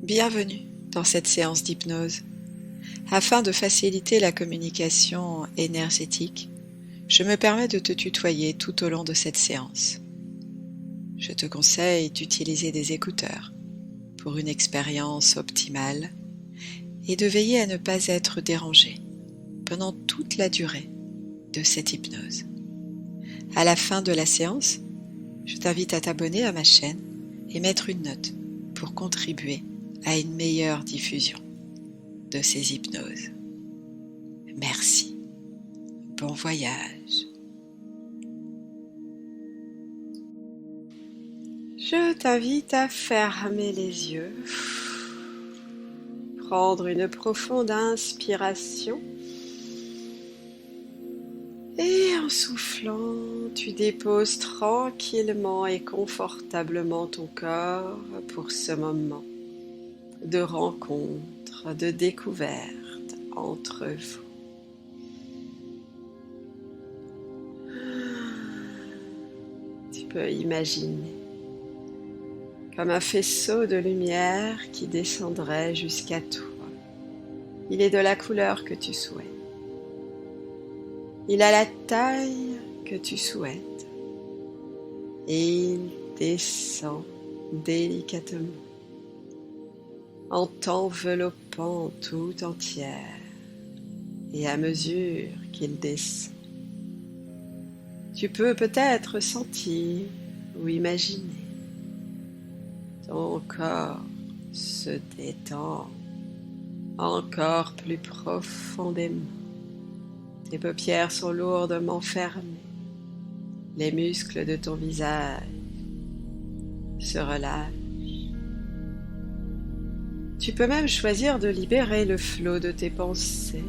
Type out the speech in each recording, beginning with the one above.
Bienvenue dans cette séance d'hypnose. Afin de faciliter la communication énergétique, je me permets de te tutoyer tout au long de cette séance. Je te conseille d'utiliser des écouteurs pour une expérience optimale et de veiller à ne pas être dérangé pendant toute la durée de cette hypnose. À la fin de la séance, je t'invite à t'abonner à ma chaîne et mettre une note pour contribuer à une meilleure diffusion de ces hypnoses. Merci. Bon voyage. Je t'invite à fermer les yeux, prendre une profonde inspiration et en soufflant, tu déposes tranquillement et confortablement ton corps pour ce moment de rencontre, de découverte entre vous. Tu peux imaginer comme un faisceau de lumière qui descendrait jusqu'à toi. Il est de la couleur que tu souhaites. Il a la taille que tu souhaites. Et il descend délicatement en t'enveloppant tout entière. Et à mesure qu'il descend, tu peux peut-être sentir ou imaginer ton corps se détend encore plus profondément. Tes paupières sont lourdement fermées. Les muscles de ton visage se relâchent. Tu peux même choisir de libérer le flot de tes pensées.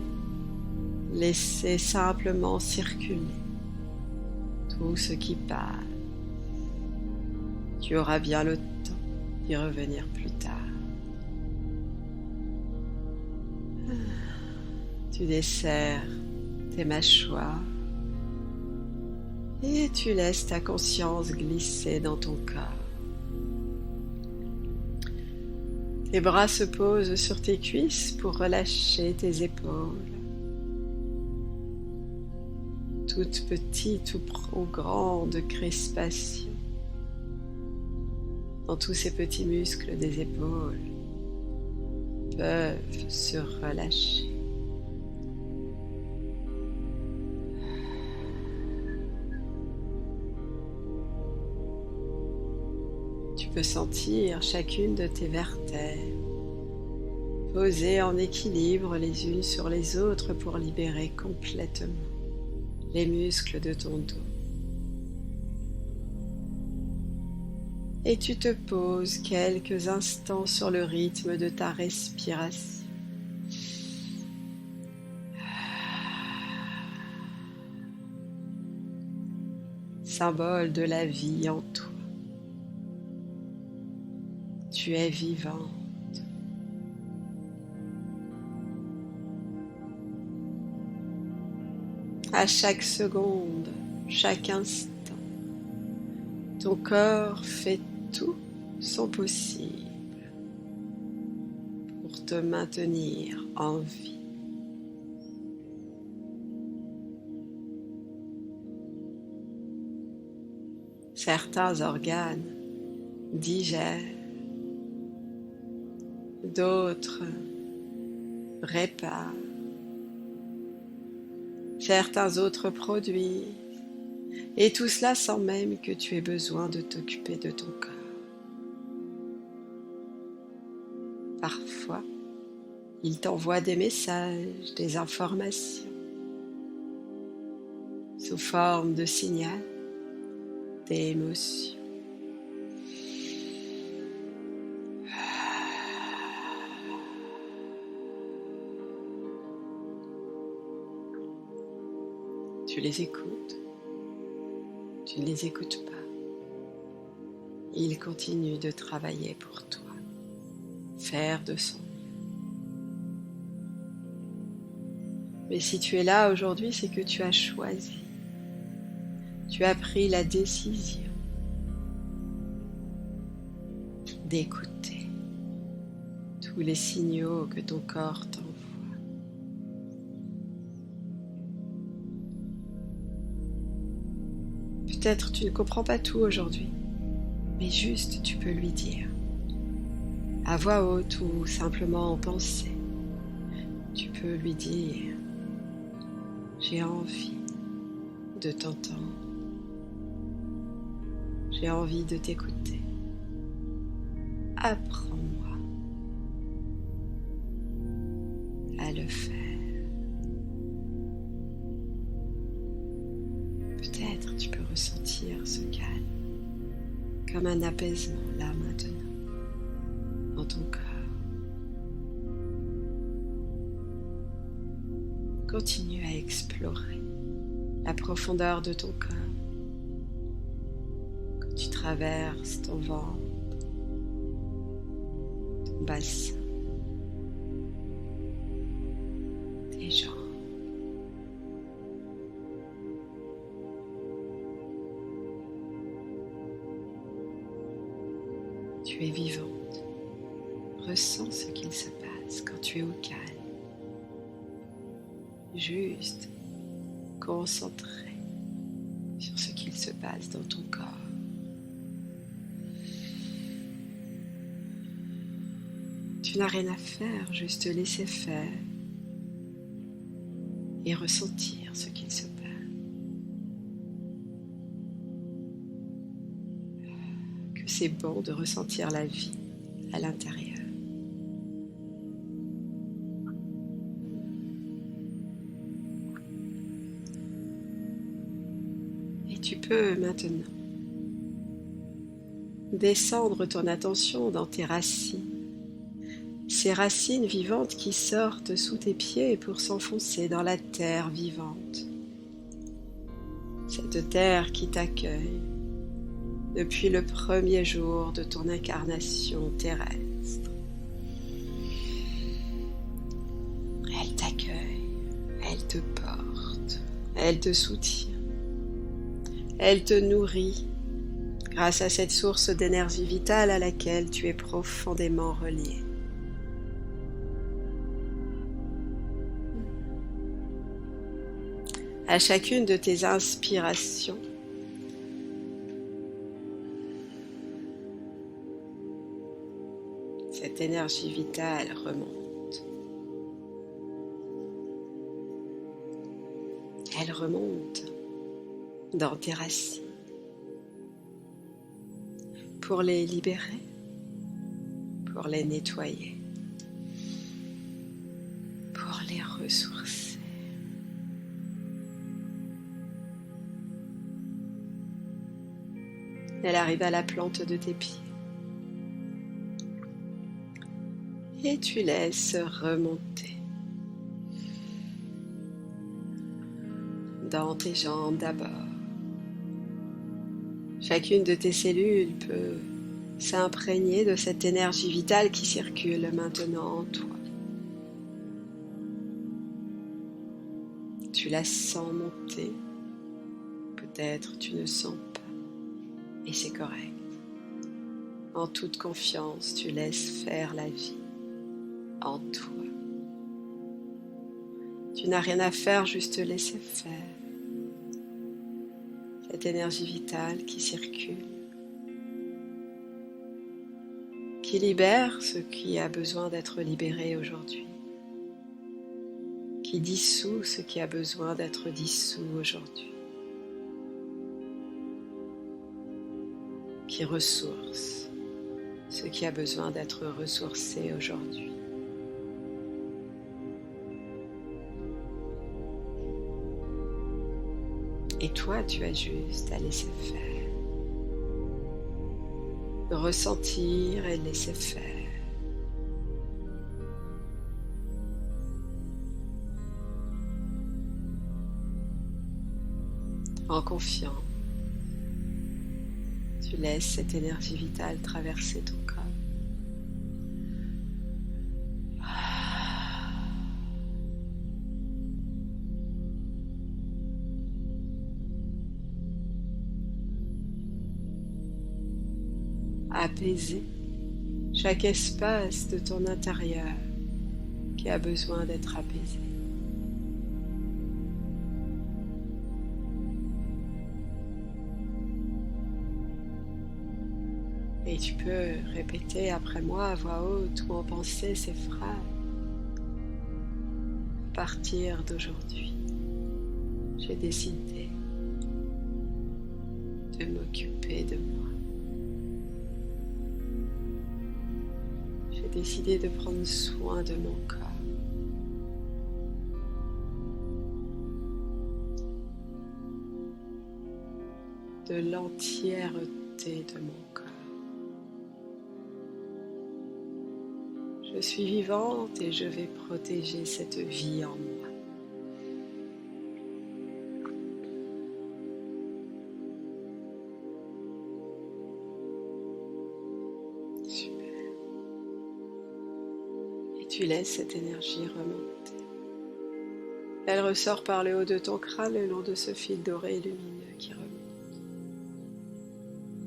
Laisser simplement circuler tout ce qui passe. Tu auras bien le temps d'y revenir plus tard. Tu desserres tes mâchoires et tu laisses ta conscience glisser dans ton corps. Tes bras se posent sur tes cuisses pour relâcher tes épaules. Toute petite ou grande crispation dans tous ces petits muscles des épaules peuvent se relâcher. Tu peux sentir chacune de tes vertèbres posées en équilibre les unes sur les autres pour libérer complètement les muscles de ton dos. Et tu te poses quelques instants sur le rythme de ta respiration. Symbole de la vie en toi. Tu es vivante. À chaque seconde, chaque instant, ton corps fait tout son possible pour te maintenir en vie. Certains organes digèrent, d'autres réparent, certains autres produisent, et tout cela sans même que tu aies besoin de t'occuper de ton corps. Parfois, il t'envoie des messages, des informations, sous forme de signal, d'émotions. Tu les écoutes, tu ne les écoutes pas. Il continue de travailler pour toi, faire de son mieux. Mais si tu es là aujourd'hui, c'est que tu as choisi, tu as pris la décision d'écouter. tous les signaux que ton corps t'envoie. Peut-être tu ne comprends pas tout aujourd'hui, mais juste tu peux lui dire, à voix haute ou simplement en pensée. Tu peux lui dire, j'ai envie de t'entendre, j'ai envie de t'écouter. Apprends-moi à le faire. Peut-être tu peux ressentir ce calme, comme un apaisement là maintenant, dans ton corps. Continue à explorer la profondeur de ton corps. Quand tu traverses ton ventre, ton bassin, tes jambes. Tu es vivante. Ressens ce qu'il se passe quand tu es au calme. Juste concentré sur ce qu'il se passe dans ton corps. Tu n'as rien à faire, juste laisser faire et ressentir ce qu'il se passe. Que c'est bon de ressentir la vie à l'intérieur. Et tu peux maintenant descendre ton attention dans tes racines. Ces racines vivantes qui sortent sous tes pieds pour s'enfoncer dans la terre vivante. Cette terre qui t'accueille depuis le premier jour de ton incarnation terrestre. Elle t'accueille, elle te porte, elle te soutient, elle te nourrit grâce à cette source d'énergie vitale à laquelle tu es profondément relié. À chacune de tes inspirations, cette énergie vitale remonte. Elle remonte dans tes racines pour les libérer, pour les nettoyer, pour les ressourcer. Elle arrive à la plante de tes pieds. Et tu laisses remonter dans tes jambes d'abord. Chacune de tes cellules peut s'imprégner de cette énergie vitale qui circule maintenant en toi. Tu la sens monter, peut-être tu ne sens pas, et c'est correct. En toute confiance, tu laisses faire la vie en toi. Tu n'as rien à faire, juste laisser faire. Cette énergie vitale qui circule, qui libère ce qui a besoin d'être libéré aujourd'hui, qui dissout ce qui a besoin d'être dissous aujourd'hui, qui ressource ce qui a besoin d'être ressourcé aujourd'hui. Et toi, tu as juste à laisser faire, ressentir et laisser faire. En confiance, tu laisses cette énergie vitale traverser ton corps. Apaisé, chaque espace de ton intérieur qui a besoin d'être apaisé. Et tu peux répéter après moi à voix haute ou en pensée ces phrases. À partir d'aujourd'hui, j'ai décidé de m'occuper de moi. J'ai décidé de prendre soin de mon corps. De l'entièreté de mon corps. Je suis vivante et je vais protéger cette vie en moi. Super. Et tu laisses cette énergie remonter. Elle ressort par le haut de ton crâne le long de ce fil doré et lumineux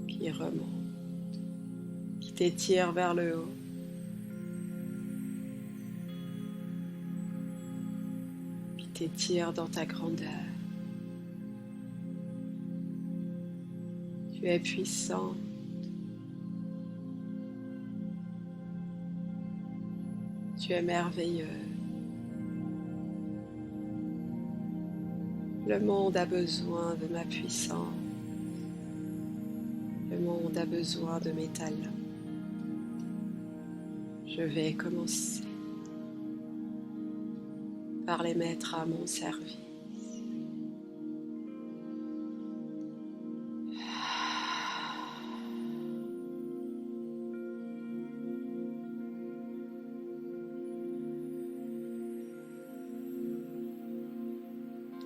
qui remonte, qui t'étire vers le haut. T'étire dans ta grandeur. Tu es puissante. Tu es merveilleux. Le monde a besoin de ma puissance. Le monde a besoin de mes talents. Je vais commencer par les mettre à mon service.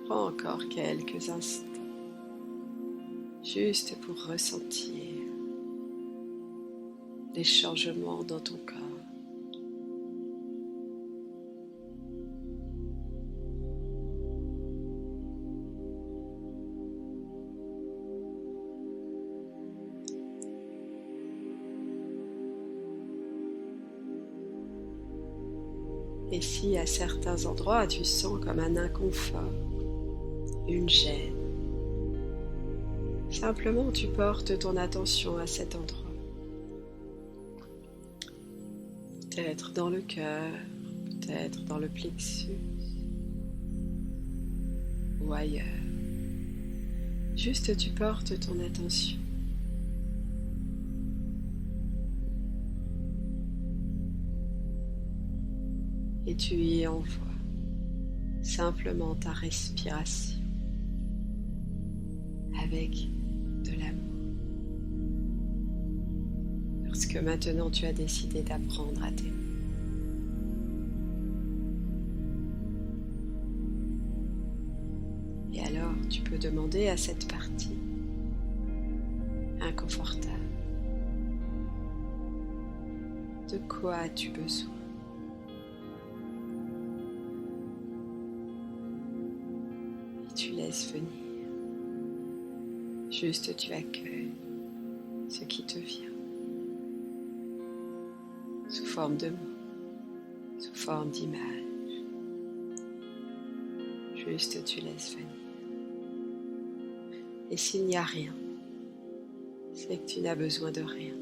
Prends encore quelques instants, juste pour ressentir les changements dans ton corps. Et si à certains endroits tu sens comme un inconfort, une gêne, simplement tu portes ton attention à cet endroit. Peut-être dans le cœur, peut-être dans le plexus ou ailleurs. Juste tu portes ton attention. Et tu y envoies simplement ta respiration avec de l'amour. Parce que maintenant tu as décidé d'apprendre à t'aimer. Et alors tu peux demander à cette partie inconfortable, de quoi as-tu besoin? Tu laisses venir. Juste tu accueilles ce qui te vient. Sous forme de mots, sous forme d'image. Juste tu laisses venir. Et s'il n'y a rien, c'est que tu n'as besoin de rien.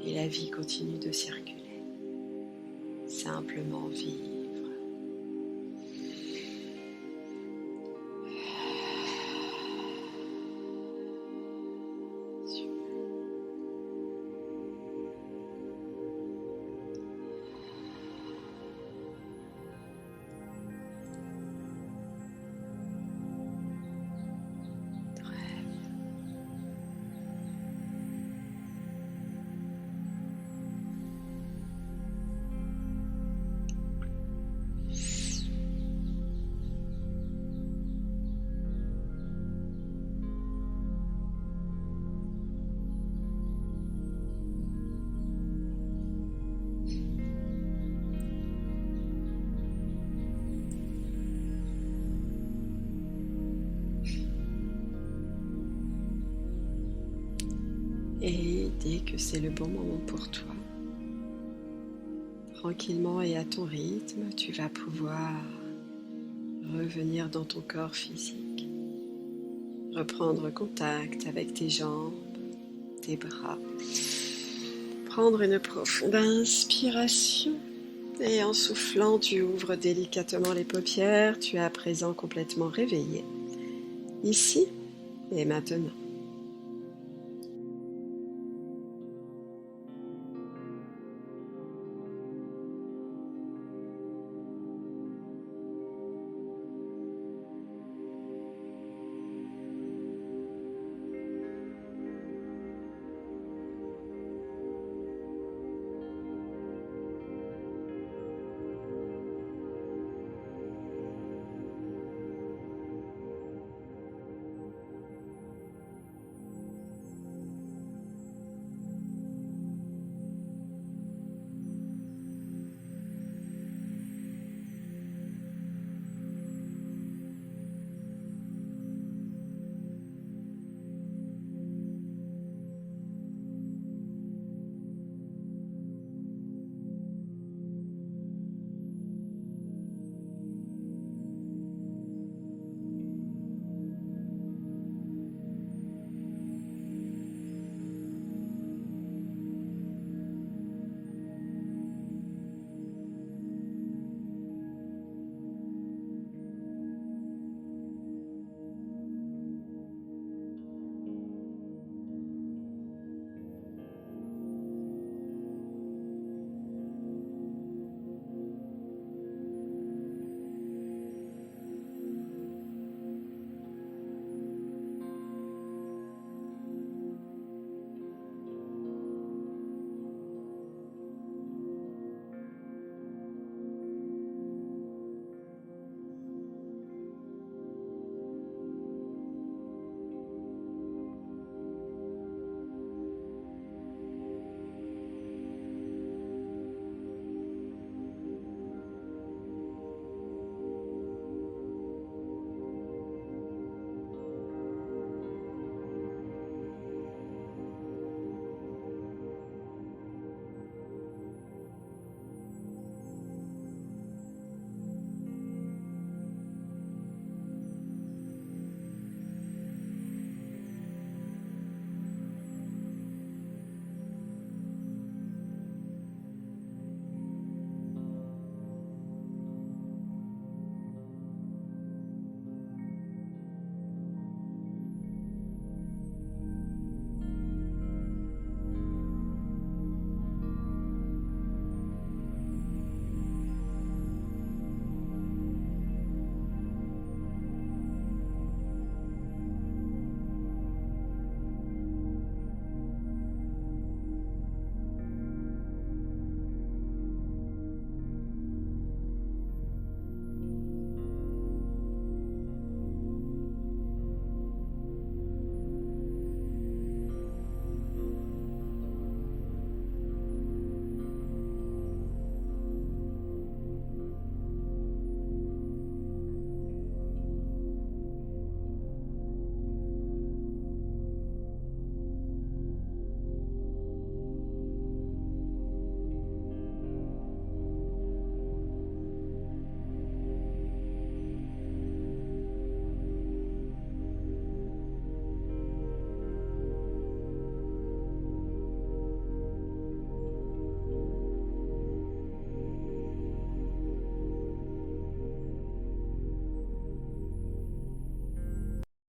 Et la vie continue de circuler. Simplement vivre. décider que c'est le bon moment pour toi. Tranquillement et à ton rythme, tu vas pouvoir revenir dans ton corps physique, reprendre contact avec tes jambes, tes bras, prendre une profonde inspiration et en soufflant, tu ouvres délicatement les paupières, tu es à présent complètement réveillé, ici et maintenant.